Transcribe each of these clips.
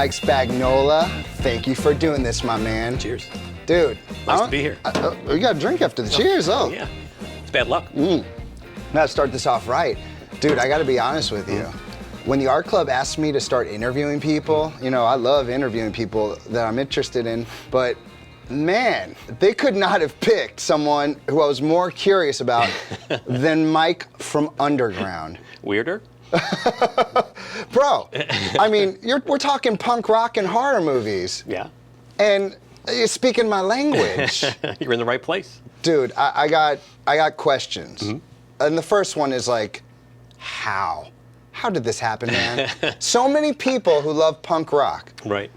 Mike Spagnola. Thank you for doing this, my man. Cheers. Dude. Nice to be here. We got a drink after the cheers, oh. Yeah, it's bad luck. Gotta start this off right. Dude, I gotta be honest with you. When the art club asked me to start interviewing people, you know, I love interviewing people that I'm interested in, but man, they could not have picked someone who I was more curious about than Mike from Underground. Weirder? Bro, I mean, we're talking punk rock and horror movies. Yeah. And you're speaking my language. You're in the right place. Dude, I got questions. And the first one is like, how? How did this happen, man? So many people who love punk rock. Right.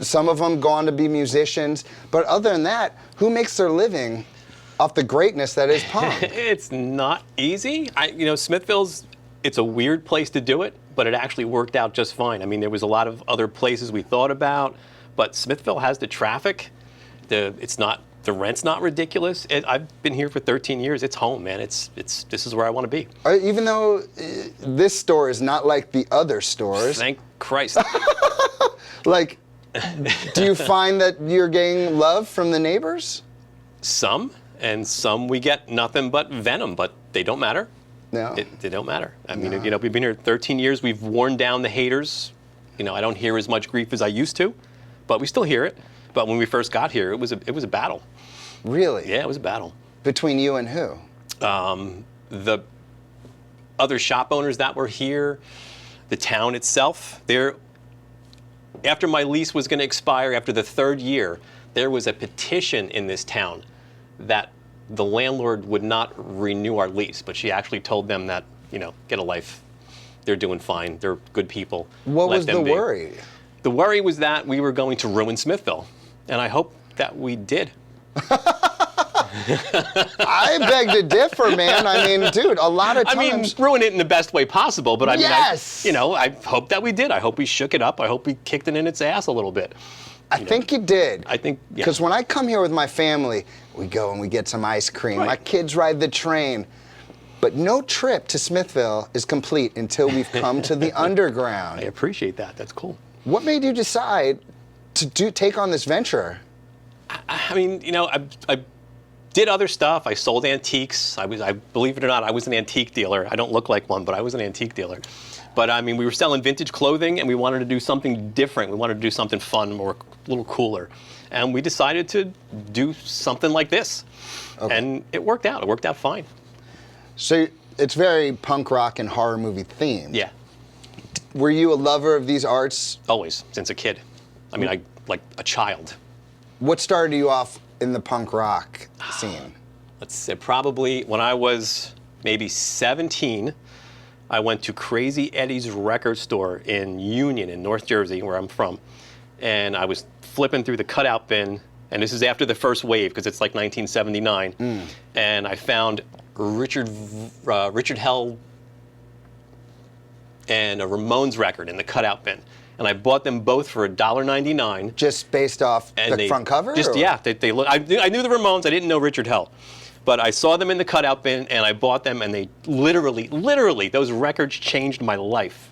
Some of them go on to be musicians, but other than that, who makes their living off the greatness that is punk? It's not easy. You know, Smithville's, it's a weird place to do it, but it actually worked out just fine. I mean, there was a lot of other places we thought about, but Smithville has the traffic. The rent's not ridiculous. I've been here for 13 years. It's home, man. This is where I want to be. Even though this store is not like the other stores. Thank Christ. Like, do you find that you're getting love from the neighbors? Some, and some we get nothing but venom, but they don't matter. No. They don't matter. I mean, you know, we've been here 13 years. We've worn down the haters. You know, I don't hear as much grief as I used to, but we still hear it. But when we first got here, it was a battle. Really? Yeah, it was a battle. Between you and who? The other shop owners that were here, the town itself. After my lease was going to expire, after the third year, there was a petition in this town that the landlord would not renew our lease, but she actually told them that, you know, get a life. They're doing fine. They're good people. What was the worry? The worry was that we were going to ruin Smithville, and I hope that we did. I beg to differ, man. I mean, dude, a lot of times... I mean, ruin it in the best way possible, but I mean, yes! I hope that we did. I hope we shook it up. I hope we kicked it in its ass a little bit. I think you did. I think, yeah. Because when I come here with my family, we go and we get some ice cream. Right. My kids ride the train. But no trip to Smithville is complete until we've come to the Underground. I appreciate that. That's cool. What made you decide to take on this venture? I mean, you know, I did other stuff. I sold antiques. I believe it or not, I was an antique dealer. I don't look like one, but I was an antique dealer. But I mean, we were selling vintage clothing, and we wanted to do something different. We wanted to do something fun, more a little cooler, and we decided to do something like this. Okay. And it worked out. It worked out fine. So it's very punk rock and horror movie themed. Yeah. Were you a lover of these arts? Always, since a kid. I mean, like a child. What started you off in the punk rock scene? Let's say probably when I was maybe 17, I went to Crazy Eddie's record store in Union in North Jersey, where I'm from, and I was flipping through the cutout bin, and this is after the first wave, because it's like 1979, and I found Richard Hell and a Ramones record in the cutout bin. And I bought them both for $1.99. Just based off the front cover? Just, yeah, they look. I knew the Ramones. I didn't know Richard Hell. But I saw them in the cutout bin, and I bought them, and they literally, those records changed my life,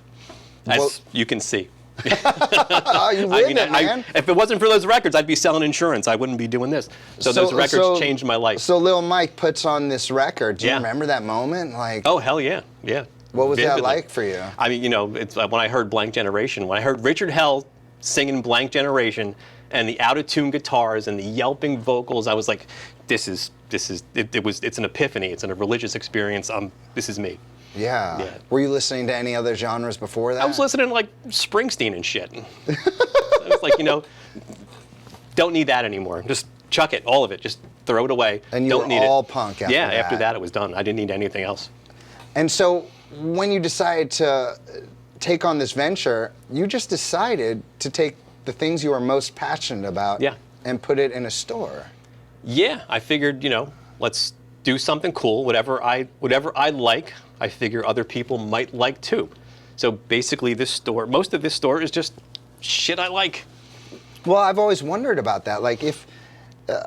as you can see. Oh, you win it, man. If it wasn't for those records, I'd be selling insurance. I wouldn't be doing this. So those records changed my life. So Lil Mike puts on this record. Do you remember that moment? Like, oh, hell yeah, yeah. What was that like for you? I mean, you know, it's when I heard Blank Generation, when I heard Richard Hell singing Blank Generation, and the out-of-tune guitars and the yelping vocals, I was like, it's an epiphany. It's a religious experience. This is me. Yeah. Were you listening to any other genres before that? I was listening to like Springsteen and shit. I was like, you know, don't need that anymore. Just chuck it, all of it. Just throw it away. And you don't were all punk after that. Yeah, after that it was done. I didn't need anything else. And so when you decided to take on this venture, you just decided to take the things you are most passionate about and put it in a store. Yeah, I figured, you know, let's do something cool. Whatever I like, I figure other people might like too. So basically most of this store is just shit I like. Well, I've always wondered about that. Like, if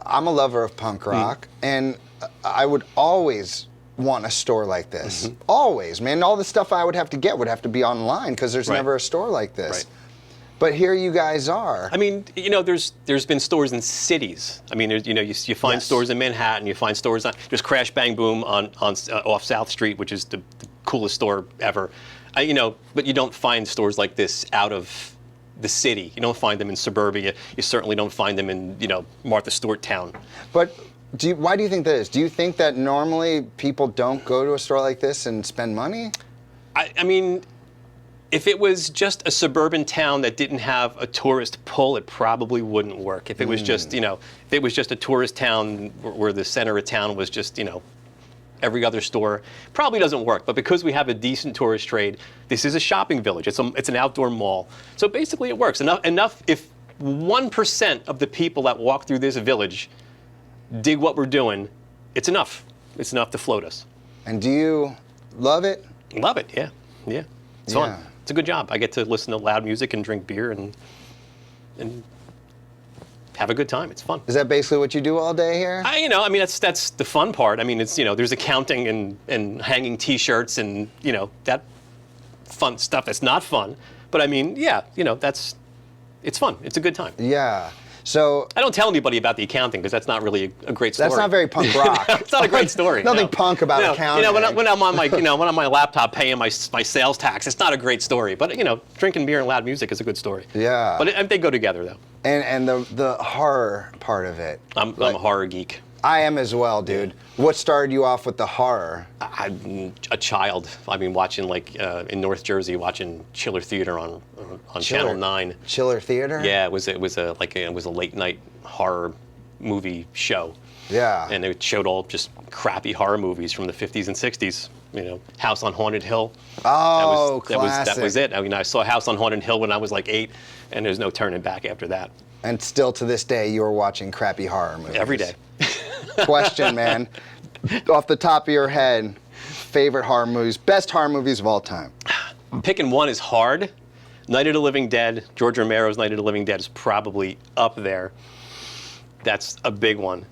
I'm a lover of punk rock, and I would always want a store like this. Always, man. All the stuff I would have to get would have to be online because there's never a store like this. But here you guys are. I mean, there's been stores in cities. I mean, you find Yes. stores in Manhattan, you find stores there's Crash Bang Boom off South Street, which is the coolest store ever. But you don't find stores like this out of the city. You don't find them in suburbia. You certainly don't find them in Martha Stewart town. But why do you think that is? Do you think that normally people don't go to a store like this and spend money? I mean, if it was just a suburban town that didn't have a tourist pull, it probably wouldn't work. If it was just, if it was just a tourist town where the center of town was just, every other store, probably doesn't work. But because we have a decent tourist trade, this is a shopping village. It's an outdoor mall. So basically it works. Enough if 1% of the people that walk through this village dig what we're doing, it's enough. It's enough to float us. And do you love it? Love it, yeah. Yeah. It's fun. It's a good job. I get to listen to loud music and drink beer and have a good time. It's fun. Is that basically what you do all day here? I mean, that's the fun part. I mean, it's, there's accounting and hanging T-shirts and, that fun stuff that's not fun. But I mean, yeah, it's fun. It's a good time. Yeah. So I don't tell anybody about the accounting because that's not really a great story. That's not very punk rock. It's not a great story. Nothing punk about accounting. When I'm on my, when I'm on my laptop paying my sales tax, it's not a great story. But drinking beer and loud music is a good story. Yeah. But they go together though. And the horror part of it. I'm a horror geek. I am as well, dude. Yeah. What started you off with the horror? I'm a child. I mean, watching in North Jersey, watching Chiller Theater on Channel 9. Chiller Theater? Yeah, it was a late night horror movie show. Yeah. And it showed all just crappy horror movies from the 50s and 60s. House on Haunted Hill. Oh, that was it. I mean, I saw House on Haunted Hill when I was like 8, and there's no turning back after that. And still to this day, you're watching crappy horror movies. Every day. Question, man. Off the top of your head, favorite horror movies, best horror movies of all time. Picking one is hard. Night of the Living Dead, George Romero's Night of the Living Dead is probably up there. That's a big one.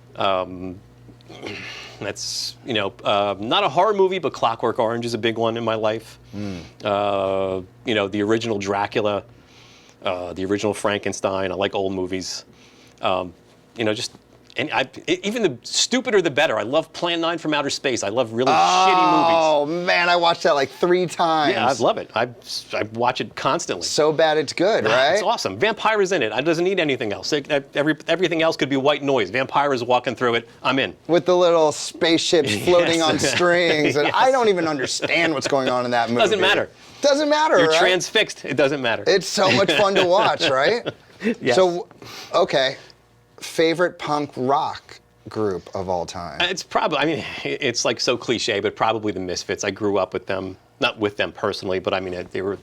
That's, not a horror movie, but Clockwork Orange is a big one in my life. The original Dracula, the original Frankenstein. I like old movies. Even the stupider the better. I love Plan 9 from Outer Space. I love really shitty movies. Oh man, I watched that like 3 times. Yeah, I love it. I watch it constantly. So bad it's good, right? It's awesome. Vampira's in it. It doesn't need anything else. Everything else could be white noise. Vampira's walking through it. I'm in. With the little spaceships floating on strings, and Yes. I don't even understand what's going on in that movie. Doesn't matter. Doesn't matter, You're right? transfixed. It doesn't matter. It's so much fun to watch, right? Yes. So, okay, favorite punk rock group of all time? It's probably, I mean, it's like so cliche, but probably the Misfits. I grew up with them, not with them personally, but I mean, they were,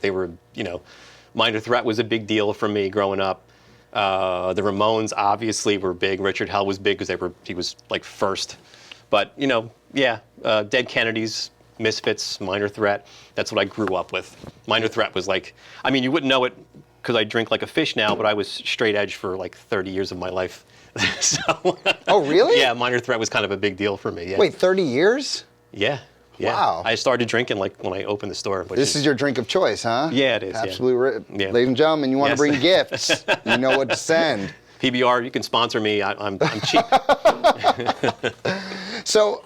Minor Threat was a big deal for me growing up. The Ramones obviously were big. Richard Hell was big because he was like first. But, Dead Kennedys, Misfits, Minor Threat, that's what I grew up with. Minor Threat was like, I mean, you wouldn't know it because I drink like a fish now, but I was straight edge for like 30 years of my life. So, oh, really? Yeah, Minor Threat was kind of a big deal for me. Yeah. Wait, 30 years? Yeah. Wow. I started drinking like when I opened the store. This is your drink of choice, huh? Yeah, it is. Absolutely. Yeah. Ladies and gentlemen, you want to Yes. bring gifts. You know what to send. PBR, you can sponsor me. I'm cheap. So,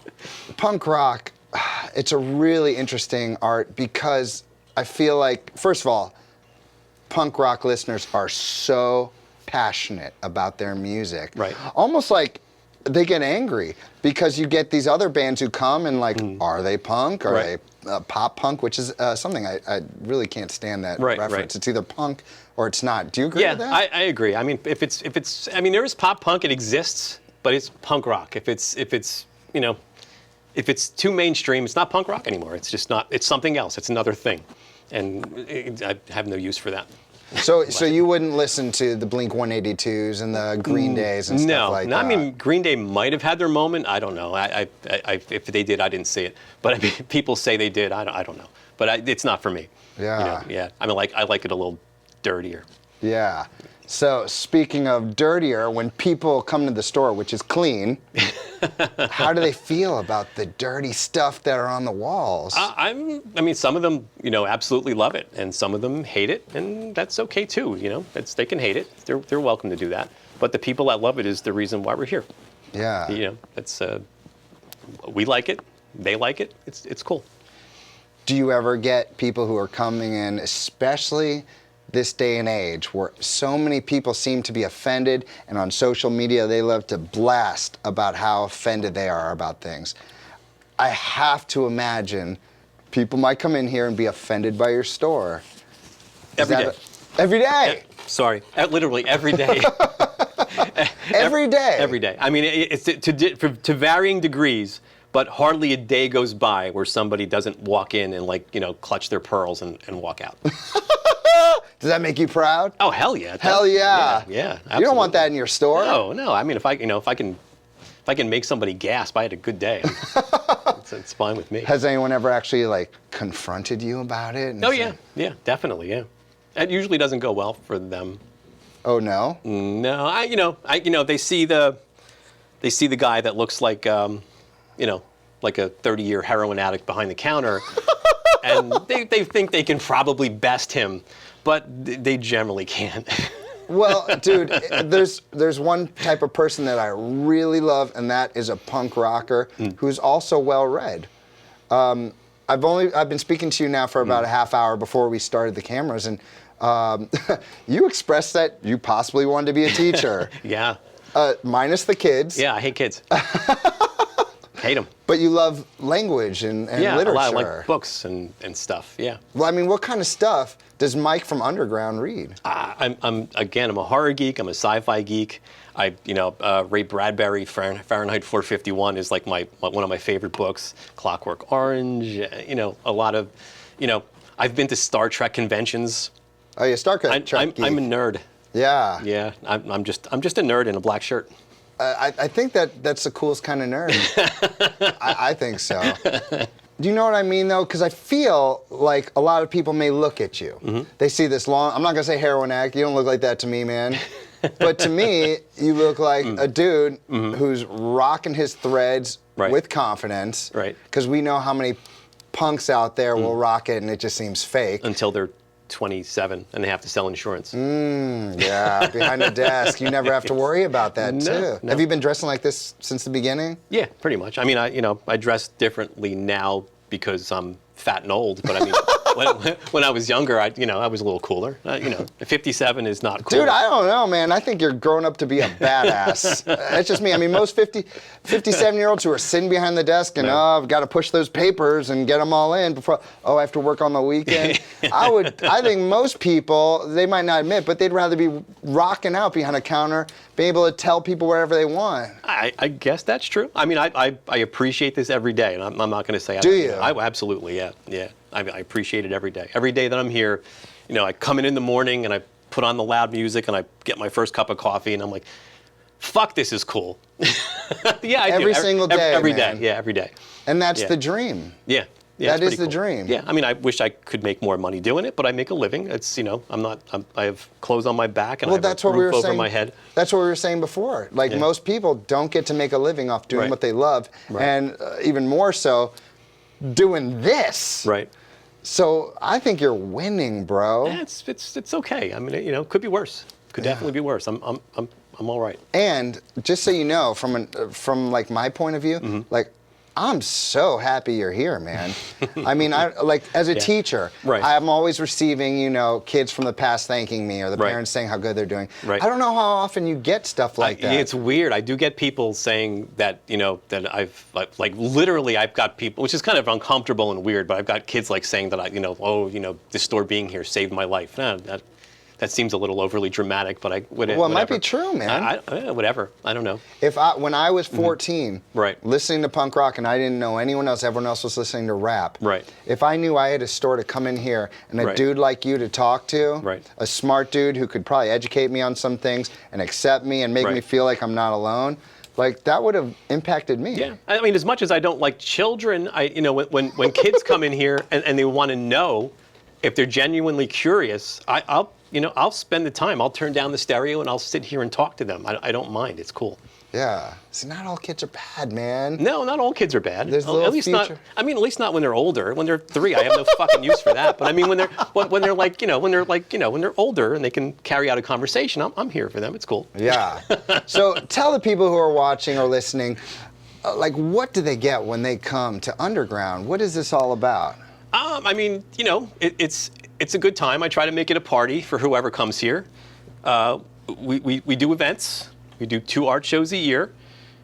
punk rock, it's a really interesting art because I feel like, first of all, punk rock listeners are so passionate about their music. Right. Almost like they get angry because you get these other bands who come and like, are they punk? Are Right. they pop punk? Which is something I really can't stand that Right, reference. right. It's either punk or it's not. Do you agree Yeah, with that? I agree. I mean, if it's, I mean, there is pop punk. It exists, but it's punk rock. If it's too mainstream, it's not punk rock anymore. It's just not. It's something else. It's another thing, and I have no use for that. So you wouldn't listen to the Blink-182s and the Green Days and stuff like that? No, I mean, Green Day might have had their moment. I don't know. If they did, I didn't see it. But I mean, people say they did. I don't know. But it's not for me. Yeah. Yeah. I mean, I like it a little dirtier. Yeah. So speaking of dirtier, when people come to the store, which is clean, how do they feel about the dirty stuff that are on the walls? I mean, some of them, absolutely love it, and some of them hate it, and that's okay too. They can hate it. They're welcome to do that. But the people that love it is the reason why we're here. Yeah. It's we like it. They like it. It's cool. Do you ever get people who are coming in, especially this day and age, where so many people seem to be offended, and on social media they love to blast about how offended they are about things? I have to imagine people might come in here and be offended by your store. Every day. Every day? Sorry, literally every day. Every day? Every day. I mean, it's to varying degrees, but hardly a day goes by where somebody doesn't walk in and clutch their pearls and walk out. Does that make you proud? Oh, hell yeah. Hell yeah. Yeah, absolutely. You don't want that in your store? No. I mean, if I can make somebody gasp, I had a good day. It's fine with me. Has anyone ever actually confronted you about it? Oh yeah, definitely, yeah. It usually doesn't go well for them. Oh no? No, they see the guy that looks like like a 30-year heroin addict behind the counter, and they think they can probably best him, but they generally can't. Well, dude, there's one type of person that I really love, and that is a punk rocker who's also well-read. I've been speaking to you now for about a half hour before we started the cameras, and you expressed that you possibly wanted to be a teacher. Yeah. Minus the kids. Yeah, I hate kids. Hate them. But you love language and literature. A lot of like books and stuff. Yeah. Well, I mean, what kind of stuff does Mike from Underground read? I'm a horror geek. I'm a sci-fi geek. Ray Bradbury, Fahrenheit 451 is like one of my favorite books. Clockwork Orange. A lot of, I've been to Star Trek conventions. Oh, yeah, Star Trek geek. I'm a nerd. Yeah. Yeah. I'm just a nerd in a black shirt. I think that's the coolest kind of nerd. I think so. Do you know what I mean, though? Because I feel like a lot of people may look at you. Mm-hmm. They see this long, I'm not going to say heroin addict. You don't look like that to me, man. But to me, you look like a dude who's rocking his threads with confidence. Right. Because we know how many punks out there will rock it and it just seems fake. Until they're 27 and they have to sell insurance. Yeah, behind the desk. You never have to worry about that, too. No. Have you been dressing like this since the beginning? Yeah, pretty much. I mean, I dress differently now because I'm fat and old, but I mean, when I was younger, I was a little cooler. 57 is not cool. Dude, I don't know, man. I think you're growing up to be a badass. That's just me. I mean, most 57-year-olds who are sitting behind the desk and, I've got to push those papers and get them all in before, I have to work on the weekend. I think most people, they might not admit, but they'd rather be rocking out behind a counter, being able to tell people wherever they want. I guess that's true. I mean, I appreciate this every day, and I'm not going to say I do. You? I absolutely, yeah. I appreciate it every day. Every day that I'm here, I come in the morning and I put on the loud music and I get my first cup of coffee and I'm like, fuck, this is cool. Yeah, I do. Every single day, every man. day. Yeah, every day. And that's the dream. Yeah. That is the dream. Yeah, I mean, I wish I could make more money doing it, but I make a living. It's, I have clothes on my back and I have a roof over my head. That's what we were saying before. Like, most people don't get to make a living off doing what they love. Right. And even more so, doing this. Right. So I think you're winning, bro. Yeah, it's okay. I mean, it could be worse. Could definitely be worse. I'm all right. And just so you know, from like my point of view, like, I'm so happy you're here, man. I mean, as a teacher, I'm always receiving, kids from the past thanking me or the parents saying how good they're doing. Right. I don't know how often you get stuff like that. It's weird. I do get people saying that, that I've, literally I've got people, which is kind of uncomfortable and weird, but I've got kids saying that this store being here saved my life. That seems a little overly dramatic, but Well, it might be true, man. Whatever. I don't know. When I was 14, listening to punk rock, and I didn't know anyone else, everyone else was listening to rap. Right. If I knew I had a store to come in here and a dude like you to talk to, a smart dude who could probably educate me on some things and accept me and make me feel like I'm not alone, that would have impacted me. Yeah. I mean, as much as I don't like children, when kids come in here and they want to know, if they're genuinely curious, I'll I'll spend the time. I'll turn down the stereo and I'll sit here and talk to them. I don't mind. It's cool. Yeah. See, not all kids are bad, man. No, not all kids are bad. There's a little at least future. not. I mean, at least not when they're older. When they're 3, I have no fucking use for that. But I mean, when they're older and they can carry out a conversation, I'm here for them. It's cool. Yeah. So tell the people who are watching or listening, like, what do they get when they come to Underground? What is this all about? I mean, it's a good time. I try to make it a party for whoever comes here. We do events. We do 2 art shows a year.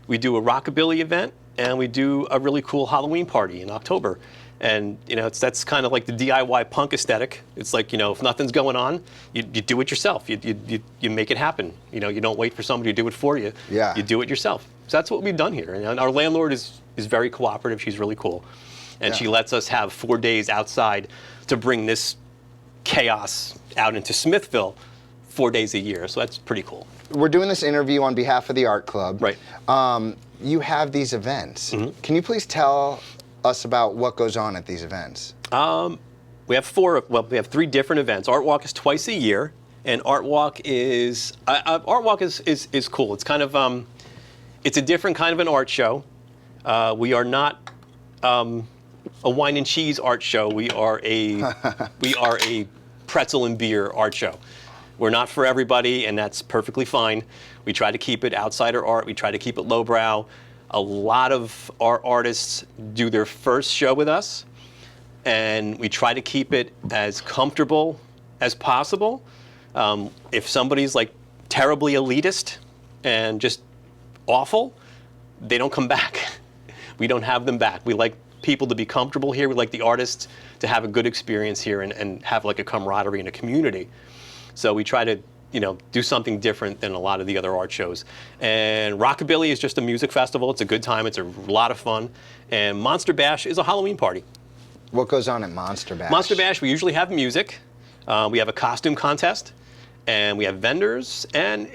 We do a rockabilly event, and we do a really cool Halloween party in October. And that's kind of like the DIY punk aesthetic. It's like, if nothing's going on, you do it yourself. You make it happen. You don't wait for somebody to do it for you. Yeah. You do it yourself. So that's what we've done here. And our landlord is very cooperative. She's really cool. And she lets us have 4 days outside to bring this chaos out into Smithville 4 days a year. So that's pretty cool. We're doing this interview on behalf of the art club. Right. You have these events. Can you please tell us about what goes on at these events? We have 3 different events. Art Walk is twice a year, and Art Walk is cool. It's kind of it's a different kind of an art show. We are not a wine and cheese art show. We are a pretzel and beer art show. We're not for everybody, and that's perfectly fine. We try to keep it outsider art. We try to keep it lowbrow. A lot of our artists do their first show with us, and we try to keep it as comfortable as possible. If somebody's like terribly elitist and just awful, they don't come back. We don't have them back. We like people to be comfortable here. We like the artists to have a good experience here and have like a camaraderie and a community. So we try to, do something different than a lot of the other art shows. And Rockabilly is just a music festival. It's a good time. It's a lot of fun. And Monster Bash is a Halloween party. What goes on at Monster Bash? Monster Bash, we usually have music. We have a costume contest. And we have vendors. And,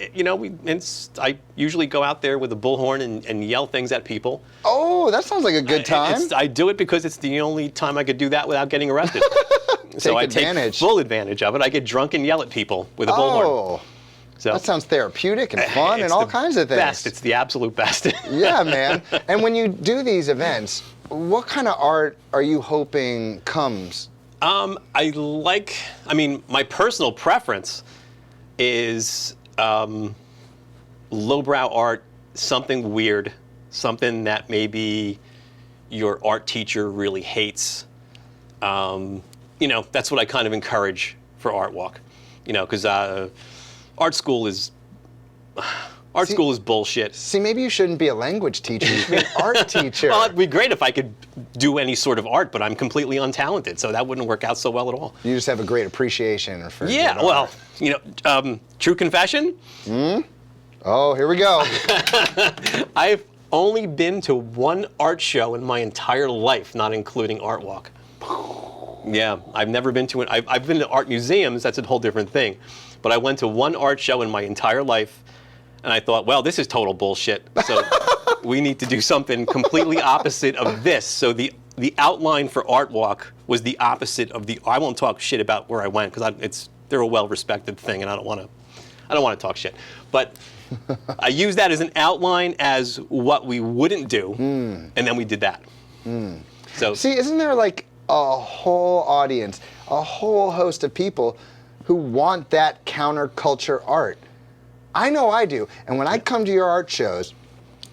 I usually go out there with a bullhorn and yell things at people. Oh, that sounds like a good time. I do it because it's the only time I could do that without getting arrested. So I take full advantage of it. I get drunk and yell at people with a bullhorn. Oh, so that sounds therapeutic and fun and all kinds of things. Best. It's the absolute best. Yeah, man. And when you do these events, what kind of art are you hoping comes? My personal preference is lowbrow art, something weird, something that maybe your art teacher really hates. That's what I kind of encourage for Art Walk, because art school is bullshit. See, maybe you shouldn't be a language teacher. You should be an art teacher. Well, it'd be great if I could do any sort of art, but I'm completely untalented, so that wouldn't work out so well at all. You just have a great appreciation for good art. True confession. Oh, here we go. I've only been to 1 art show in my entire life, not including Art Walk. Yeah, I've never been to it. I've been to art museums. That's a whole different thing. But I went to 1 art show in my entire life, and I thought, well, this is total bullshit. So we need to do something completely opposite of this. So the outline for Art Walk was the opposite of the. I won't talk shit about where I went because they're a well-respected thing, and I don't want to talk shit. But I used that as an outline as what we wouldn't do, and then we did that. So see, isn't there like a whole audience, a whole host of people who want that counterculture art? I know I do. And when I come to your art shows,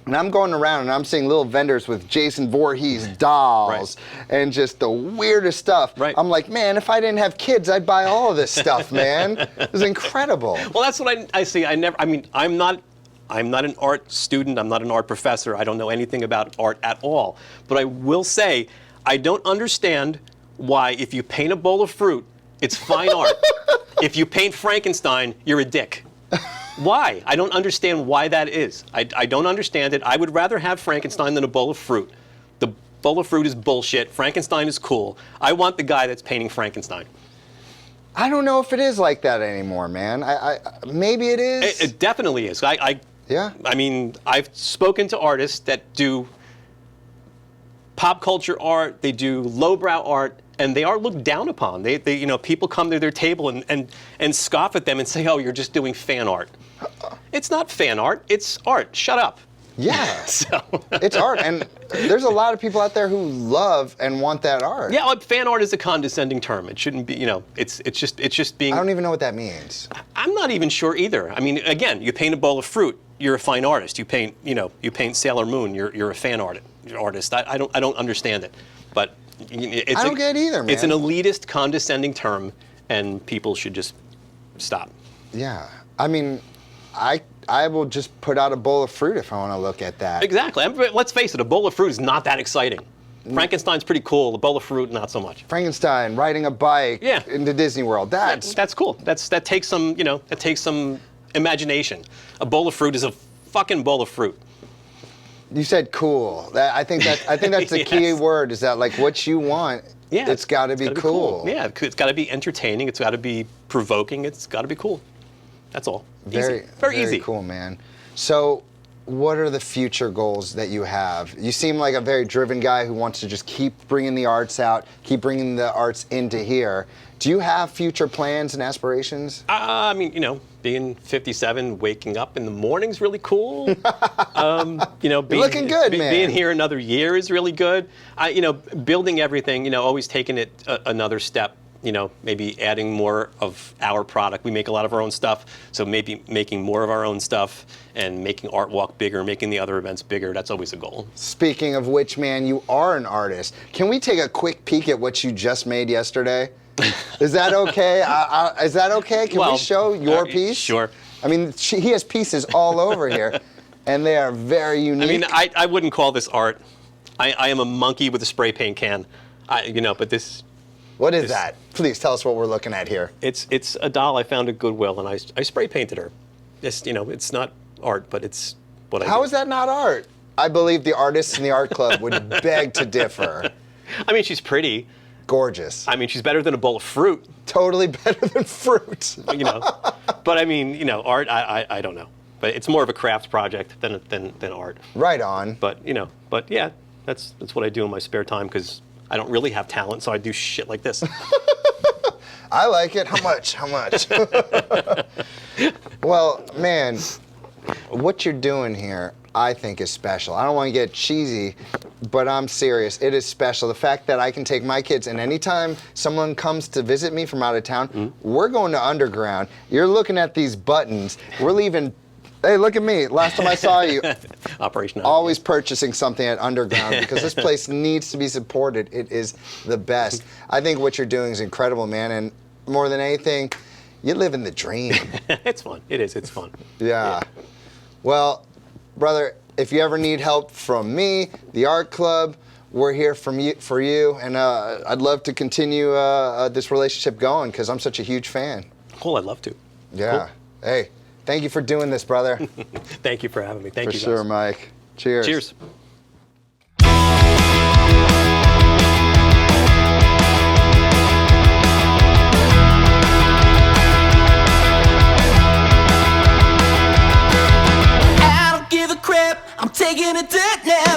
and I'm going around and I'm seeing little vendors with Jason Voorhees dolls and just the weirdest stuff. Right. I'm like, man, if I didn't have kids, I'd buy all of this stuff, man. It's incredible. Well, that's what I see. I'm not an art student. I'm not an art professor. I don't know anything about art at all. But I will say, I don't understand why if you paint a bowl of fruit, it's fine art. If you paint Frankenstein, you're a dick. Why? I don't understand why that is. I don't understand it. I would rather have Frankenstein than a bowl of fruit. The bowl of fruit is bullshit. Frankenstein is cool. I want the guy that's painting Frankenstein. I don't know if it is like that anymore, man. Maybe it is. It definitely is. Yeah. I mean, I've spoken to artists that do pop culture art, they do lowbrow art, and they are looked down upon. They people come to their table and scoff at them and say, "Oh, you're just doing fan art." It's not fan art. It's art. Shut up. Yeah. So It's art, and there's a lot of people out there who love and want that art. yeah, fan art is a condescending term. It shouldn't be. It's just being. I don't even know what that means. I'm not even sure either. I mean, again, you paint a bowl of fruit, you're a fine artist. You paint Sailor Moon, you're a fan artist. I don't understand it, but I don't get it either, man. It's an elitist, condescending term, and people should just stop. Yeah, I mean, I will just put out a bowl of fruit if I want to look at that. Exactly. Let's face it, a bowl of fruit is not that exciting. Frankenstein's pretty cool. A bowl of fruit, not so much. Frankenstein riding a bike into Disney World. That's cool. That takes some imagination. A bowl of fruit is a fucking bowl of fruit. You said cool. I think that's the key word. Is that like what you want? Yeah, it's got to be cool. Yeah, it's got to be entertaining. It's got to be provoking. It's got to be cool. That's all. Very easy. Cool, man. So, what are the future goals that you have? You seem like a very driven guy who wants to just keep bringing the arts out, keep bringing the arts into here. Do you have future plans and aspirations? I mean, being 57, waking up in the morning's really cool. You're looking good, man. Being here another year is really good. Building everything, always taking it another step. Maybe adding more of our product. We make a lot of our own stuff, so maybe making more of our own stuff and making Art Walk bigger, making the other events bigger. That's always a goal. Speaking of which, man, you are an artist. Can we take a quick peek at what you just made yesterday? Is that okay? Is that okay? Can we show your piece? Sure. I mean, he has pieces all over here, and they are very unique. I mean, I wouldn't call this art. I am a monkey with a spray paint can. But this. What is that? Please tell us what we're looking at here. It's a doll I found at Goodwill, and I spray painted her. It's not art, but it's what I do. How is that not art? I believe the artists in the art club would beg to differ. I mean, she's pretty. Gorgeous. I mean, she's better than a bowl of fruit. Totally better than fruit. But I mean, art, I don't know. But it's more of a craft project than art. Right on. But yeah, that's what I do in my spare time because I don't really have talent, so I do shit like this. I like it. How much? Well, man, what you're doing here, I think is special. I don't want to get cheesy, but I'm serious. It is special. The fact that I can take my kids, and anytime someone comes to visit me from out of town, we're going to Underground. You're looking at these buttons. We're leaving. Hey, look at me. Last time I saw you, Operation always purchasing something at Underground because this place needs to be supported. It is the best. I think what you're doing is incredible, man. And more than anything, you're living the dream. It's fun. It is. It's fun. Yeah. Well, brother, if you ever need help from me, the art club, we're here for you. And I'd love to continue this relationship going because I'm such a huge fan. Cool. I'd love to. Yeah. Cool. Hey. Thank you for doing this, brother. Thank you for having me. Thank you, guys. For sure, Mike. Cheers. Cheers. I don't give a crap. I'm taking a dirt nap.